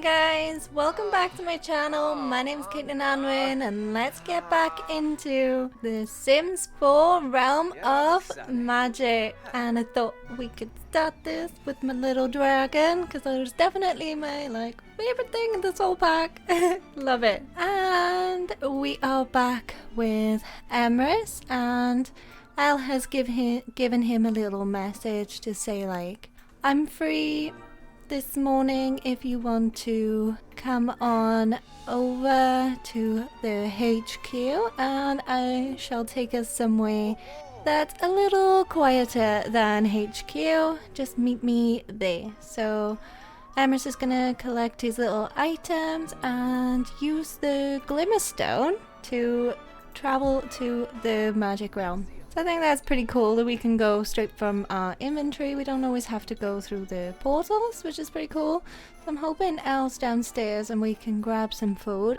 guys, welcome back to my channel. My name is CaitlinAnwyn and let's get back into the Sims 4 Realm of Magic. And I thought we could start this with my little dragon because it was definitely my favorite thing in this whole pack. Love it. And we are back with Emrys, and L has given him a little message to say I'm free this morning if you want to come on over to the HQ, and I shall take us somewhere that's a little quieter than HQ. Just meet me there. So Emrys is gonna collect his little items and use the Glimmerstone to travel to the magic realm. So I think that's pretty cool that we can go straight from our inventory. We don't always have to go through the portals, which is pretty cool. So I'm hoping Elle's downstairs and we can grab some food.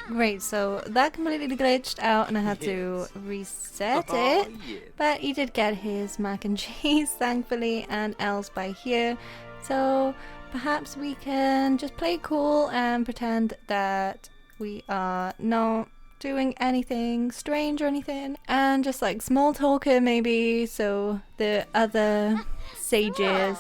Great, so that completely glitched out and I had to reset it. But he did get his mac and cheese, thankfully, and Elle's by here. So perhaps we can just play cool and pretend that we are not doing anything strange or anything, and just small talker maybe, so the other sages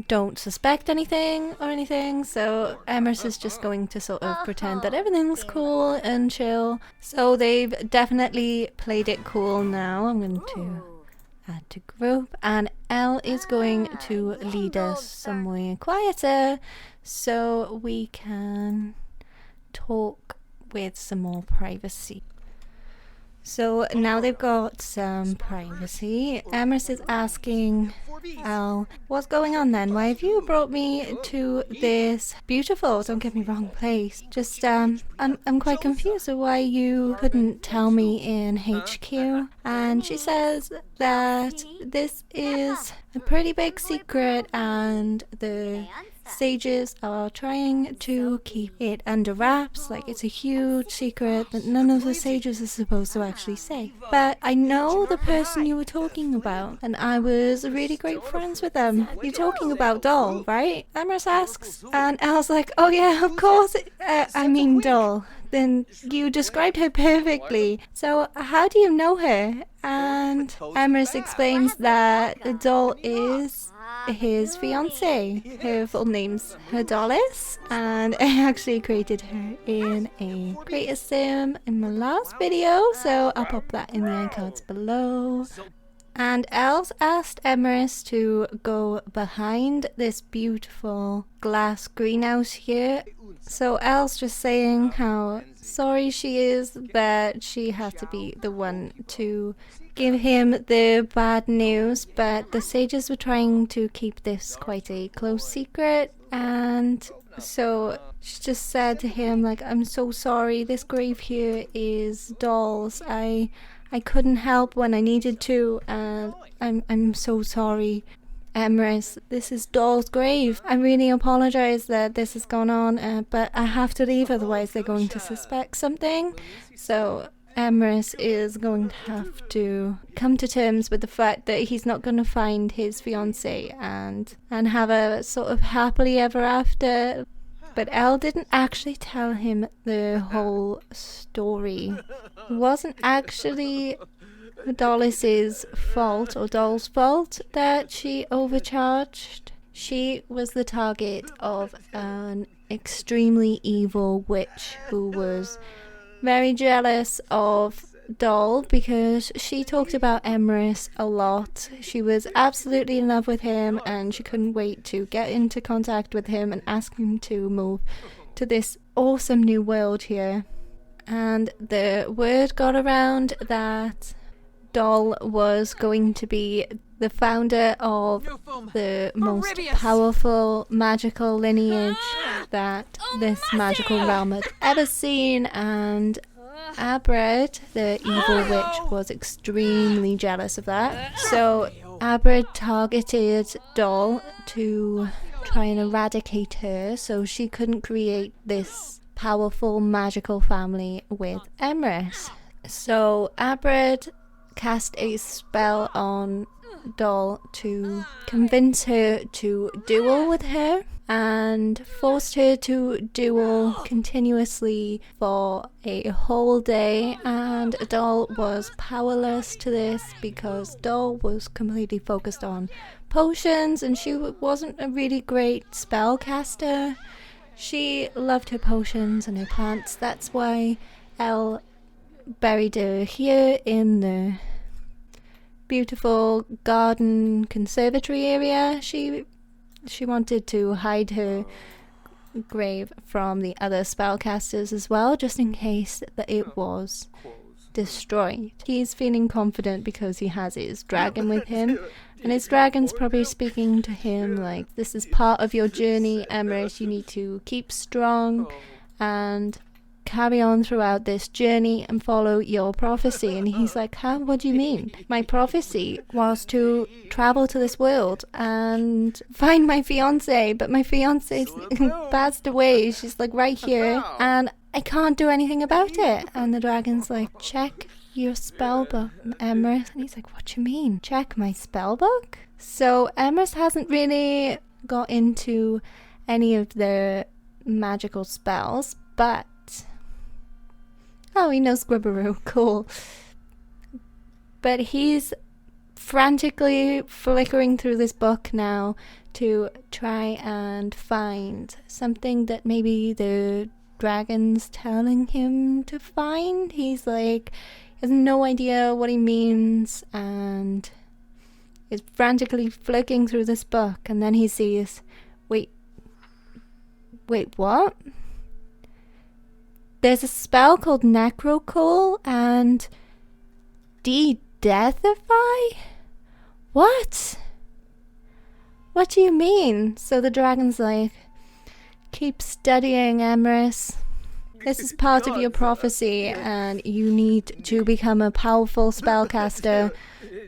don't suspect anything or anything. So Emrys is just going to sort of pretend that everything's cool and chill. So they've definitely played it cool now. I'm going to add to group, and L is going to lead us somewhere quieter so we can talk with some more privacy. So now they've got some privacy. Emrys is asking Al, what's going on then? Why have you brought me to this beautiful, don't get me wrong, place? Just I'm quite confused of why you couldn't tell me in HQ. And she says that this is a pretty big secret and the sages are trying to keep it under wraps. It's a huge secret that none of the sages are supposed to actually say. But I know the person you were talking about, and I was really great friends with them. You're talking about Doll, right? Emrys asks, and Al's like, oh yeah, of course, I mean Doll. Then you described her perfectly. So how do you know her? And Emrys explains that Doll is his fiance. Her full name's Hudolis, and I actually created her in a creator sim in my last video, so I'll pop that in the iCards below. And Els asked Emrys to go behind this beautiful glass greenhouse here. So Els just saying how sorry she is that she had to be the one to give him the bad news, but the sages were trying to keep this quite a close secret, and so she just said to him I'm so sorry, this grave here is Doll's. I couldn't help when I needed to, and I'm so sorry, Emrys. This is Doll's grave. I really apologize that this has gone on, but I have to leave, otherwise they're going to suspect something. So Emrys is going to have to come to terms with the fact that he's not going to find his fiance and have a sort of happily ever after. But Elle didn't actually tell him the whole story. It wasn't actually Hudolis's fault or Doll's fault that she overcharged. She was the target of an extremely evil witch who was very jealous of Doll because she talked about Emrys a lot. She was absolutely in love with him and she couldn't wait to get into contact with him and ask him to move to this awesome new world here. And the word got around that Doll was going to be the founder of the most powerful magical lineage that this magical realm had ever seen, and Abred, the evil witch, was extremely jealous of that. So Abred targeted Doll to try and eradicate her so she couldn't create this powerful magical family with Emrys. So Abred cast a spell on Doll to convince her to duel with her, and forced her to duel continuously for a whole day, and Doll was powerless to this because Doll was completely focused on potions and she wasn't a really great spellcaster. She loved her potions and her plants. That's why Elle buried her here in the beautiful garden conservatory area. She wanted to hide her grave from the other spellcasters as well, just in case that it was destroyed. He's feeling confident because he has his dragon with him, and his dragon's probably speaking to him like, this is part of your journey, Emrys. You need to keep strong and carry on throughout this journey and follow your prophecy. And he's like, huh? What do you mean? My prophecy was to travel to this world and find my fiance, but my fiance passed away. She's like right here and I can't do anything about it. And the dragon's like, check your spell book, Emrys. And he's like, what do you mean? Check my spell book? So Emrys hasn't really got into any of the magical spells, but oh, he knows Scribberoo, cool. But he's frantically flickering through this book now to try and find something that maybe the dragon's telling him to find. He's like, he has no idea what he means and is frantically flicking through this book, and then he sees, wait, what? There's a spell called Necrocoal and De-Deathify? What? What do you mean? So the dragon's like, keep studying, Emrys. This is part of your prophecy and you need to become a powerful spellcaster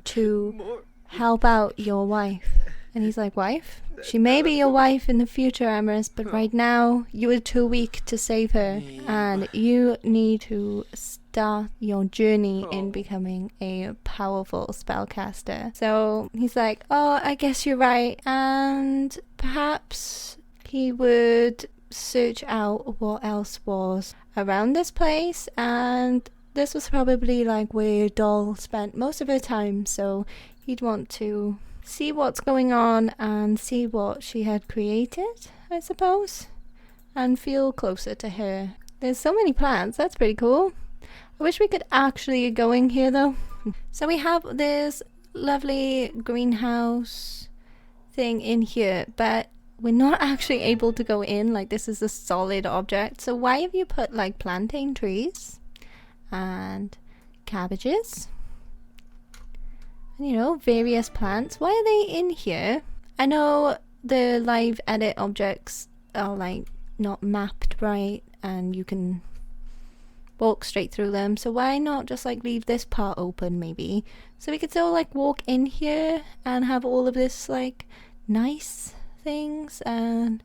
to help out your wife. And he's like, wife? She may be your wife in the future, Emrys, but right now you are too weak to save her, and you need to start your journey in becoming a powerful spellcaster. So he's like, oh, I guess you're right, and perhaps he would search out what else was around this place, and this was probably like where Doll spent most of her time, so he'd want to see what's going on and see what she had created, I suppose, and feel closer to her. There's so many plants, that's pretty cool. I wish we could actually go in here though. So we have this lovely greenhouse thing in here, but we're not actually able to go in. Like, this is a solid object. So why have you put like plantain trees and cabbages? You know, various plants. Why are they in here? I know the live edit objects are like not mapped right and you can walk straight through them, so why not just like leave this part open maybe, so we could still like walk in here and have all of this like nice things, and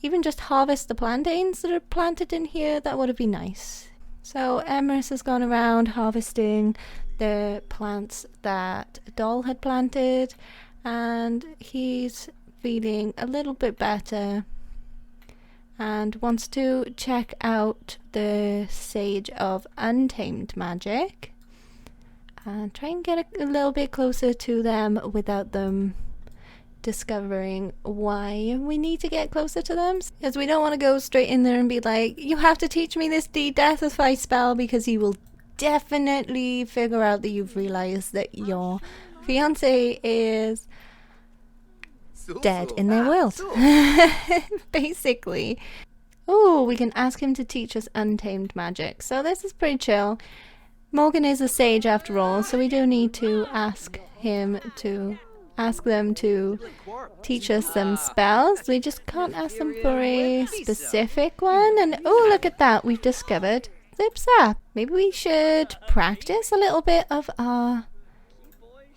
even just harvest the plantains that are planted in here. That would have been nice. So Emrys has gone around harvesting the plants that Doll had planted, and he's feeling a little bit better and wants to check out the Sage of Untamed Magic and try and get a little bit closer to them without them discovering why we need to get closer to them, because we don't want to go straight in there and be like, you have to teach me this de-deathify spell, because he will definitely figure out that you've realized that your fiance is dead in their world. Basically. Oh, we can ask him to teach us Untamed Magic, so this is pretty chill. Morgan is a sage after all, so we do need to ask them to teach us some spells. We just can't ask them for a specific one. And oh, look at that, we've discovered Zip Zap. Maybe we should practice a little bit of our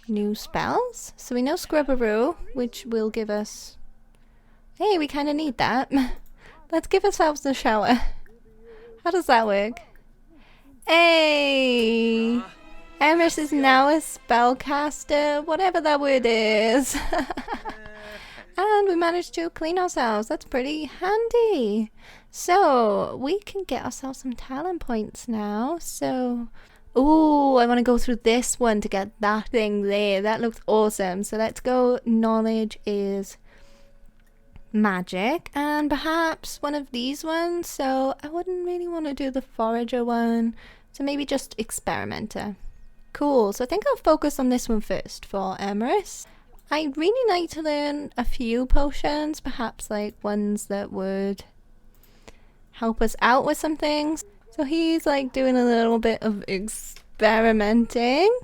new spells. So we know Scribberoo, which will give us, hey, we kind of need that. Let's give ourselves a shower. How does that work? Hey, Emrys is now a spellcaster, whatever that word is. And we managed to clean ourselves. That's pretty handy. So we can get ourselves some talent points now. So, ooh, I want to go through this one to get that thing there. That looks awesome. So let's go. Knowledge is magic, and perhaps one of these ones. So I wouldn't really want to do the forager one. So maybe just experimenter. Cool. So I think I'll focus on this one first for Emrys. I'd really like to learn a few potions, perhaps like ones that would help us out with some things. So he's like doing a little bit of experimenting,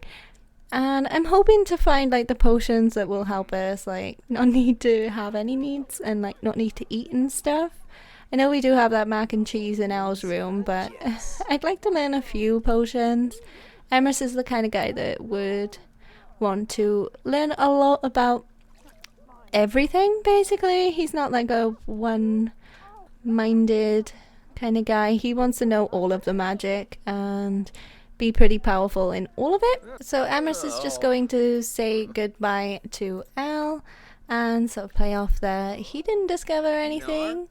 and I'm hoping to find like the potions that will help us like not need to have any needs and like not need to eat and stuff. I know we do have that mac and cheese in El's room, but I'd like to learn a few potions. Emrys is the kind of guy that would want to learn a lot about everything, basically. He's not like a one-minded kind of guy. He wants to know all of the magic and be pretty powerful in all of it. So Emrys is just going to say goodbye to L and sort of play off that he didn't discover anything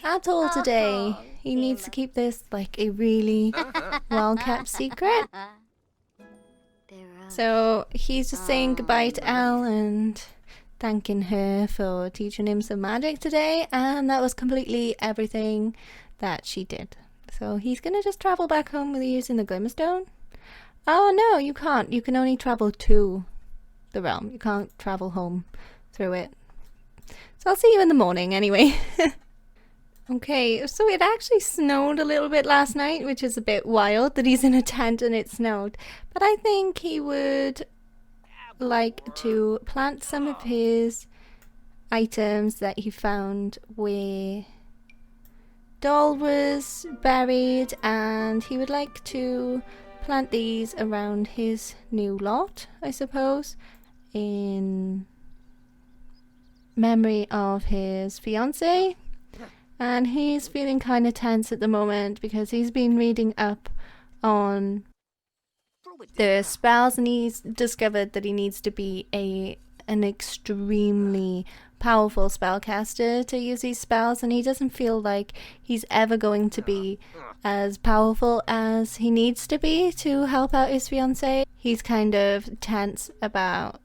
at all today. He needs to keep this like a really well-kept secret. So he's just saying goodbye to Elle and thanking her for teaching him some magic today, and that was completely everything that she did. So he's gonna just travel back home with using the Glimmerstone. Oh no, you can't. You can only travel to the realm. You can't travel home through it. So I'll see you in the morning anyway. Okay, so it actually snowed a little bit last night, which is a bit wild that he's in a tent and it snowed. But I think he would like to plant some of his items that he found where Doll was buried, and he would like to plant these around his new lot, I suppose, in memory of his fiance. And he's feeling kind of tense at the moment because he's been reading up on the spells, and he's discovered that he needs to be an extremely powerful spellcaster to use these spells, and he doesn't feel like he's ever going to be as powerful as he needs to be to help out his fiance. He's kind of tense about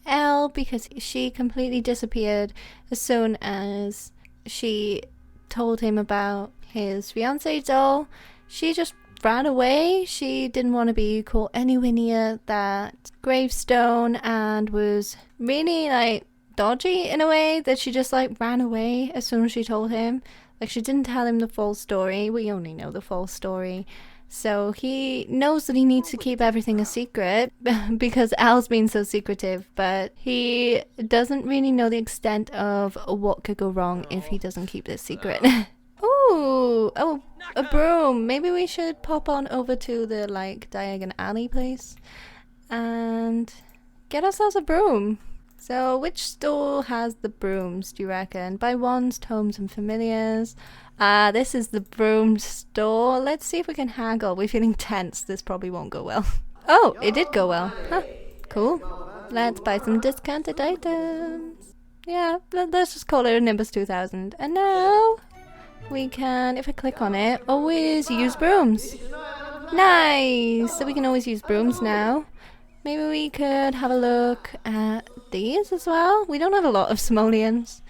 Elle because she completely disappeared as soon as she told him about his fiance Doll. She just ran away. She didn't want to be caught anywhere near that gravestone and was really like dodgy in a way that she just like ran away as soon as she told him. Like, she didn't tell him the full story. We only know the full story. So he knows that he needs to keep everything a secret because Al's been so secretive, but he doesn't really know the extent of what could go wrong if he doesn't keep this secret. Ooh, oh, a broom. Maybe we should pop on over to the like Diagon Alley place and get ourselves a broom. So which store has the brooms, do you reckon? Buy wands, tomes and familiars. This is the broom store. Let's see if we can haggle. We're feeling tense. This probably won't go well. Oh, it did go well. Huh, cool. Let's buy some discounted items. Yeah, let's just call it a Nimbus 2000. And now we can, if I click on it, always use brooms. Nice! So we can always use brooms now. Maybe we could have a look at these as well. We don't have a lot of simoleons.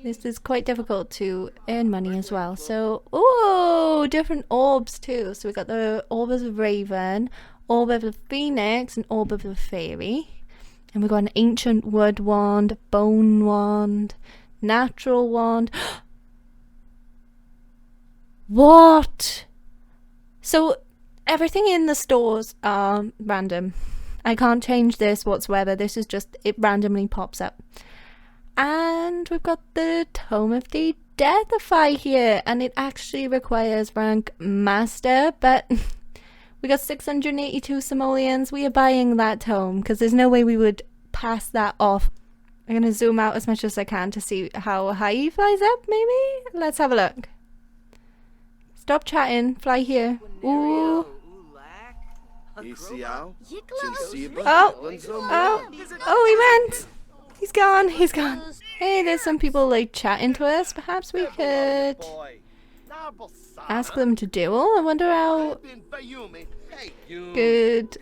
This is quite difficult to earn money as well. So, ooh, different orbs too. So we got the Orb of the Raven, Orb of the Phoenix, and Orb of the Fairy. And we've got an Ancient Wood Wand, Bone Wand, Natural Wand. What? So everything in the stores are random. I can't change this whatsoever. This is just, it randomly pops up. And we've got the Tome of the Deathify here, and it actually requires rank Master, but we got 682 simoleons. We are buying that tome because there's no way we would pass that off. I'm going to zoom out as much as I can to see how high he flies up, maybe? Let's have a look. Stop chatting, fly here. Ooh. He went. He's gone. He's gone. Hey, there's some people like chatting to us. Perhaps we could ask them to duel. I wonder how good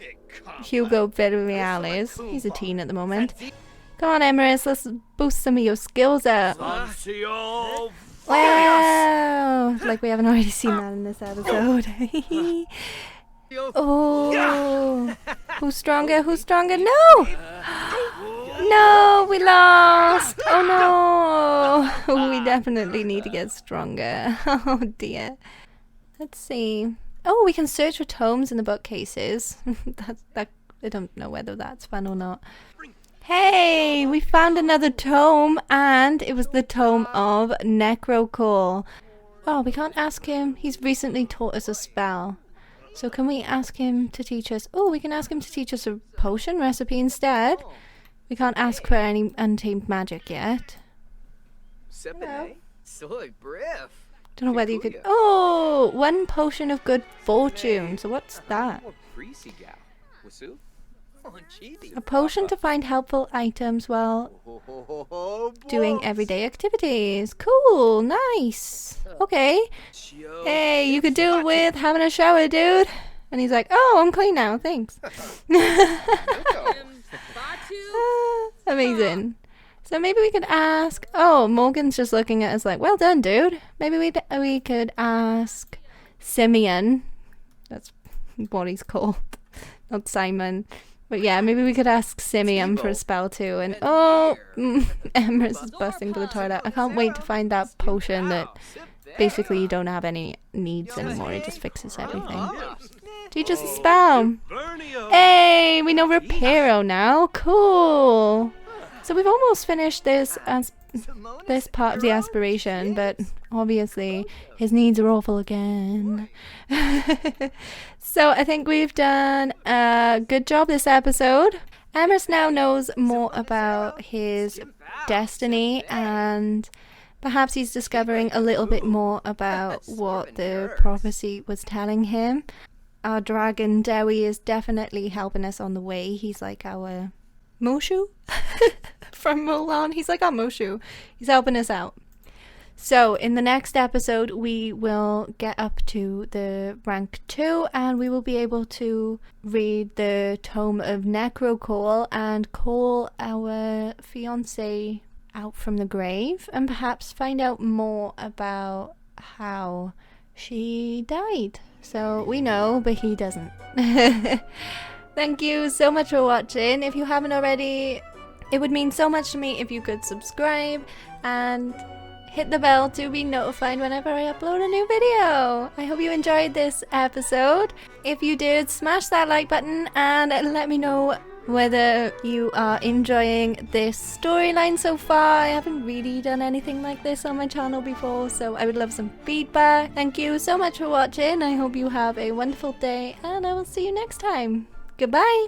Hugo Villarreal is. He's a teen at the moment. Come on, Emrys, let's boost some of your skills up. Wow! Like we haven't already seen that in this episode. Oh! Who's stronger? Who's stronger? No! No, we lost! Oh no! We definitely need to get stronger. Oh dear. Let's see. Oh, we can search for tomes in the bookcases. I don't know whether that's fun or not. Hey, we found another tome, and it was the tome of Necrocall. Oh, we can't ask him. He's recently taught us a spell. So can we ask him to teach us? Oh, we can ask him to teach us a potion recipe instead. We can't ask for any untamed magic yet. Hello. Don't know whether you could... Oh, 1 potion of good fortune. So what's that? A potion to find helpful items while doing everyday activities. Cool, nice. Okay. Hey, you could do it with having a shower, dude. And he's like, oh, I'm clean now, thanks. Amazing. So maybe we could ask... Oh, Morgan's just looking at us like, well done, dude. Maybe we could ask Simeon. That's what he's called. Not Simon. But yeah, maybe we could ask Simeon for a spell too. And oh, Emrys is busting for the toilet. I can't wait to find that potion that basically you don't have any needs anymore. It just fixes everything. Teach us a spell. Hey, we know Reparo now. Cool. So we've almost finished this part of the aspiration, but obviously his needs are awful again. So I think we've done a good job this episode. Emrys now knows more about his destiny, and perhaps he's discovering a little bit more about what the prophecy was telling him. Our dragon Dewi is definitely helping us on the way. He's like our Mushu from Mulan. He's like our Mushu. He's helping us out. So in the next episode we will get up to the rank 2 and we will be able to read the tome of Necrocall and call our fiance out from the grave and perhaps find out more about how she died. So we know, but he doesn't. Thank you so much for watching. If you haven't already, it would mean so much to me if you could subscribe and hit the bell to be notified whenever I upload a new video. I hope you enjoyed this episode. If you did, smash that like button and let me know whether you are enjoying this storyline so far. I haven't really done anything like this on my channel before, so I would love some feedback. Thank you so much for watching. I hope you have a wonderful day and I will see you next time. Goodbye!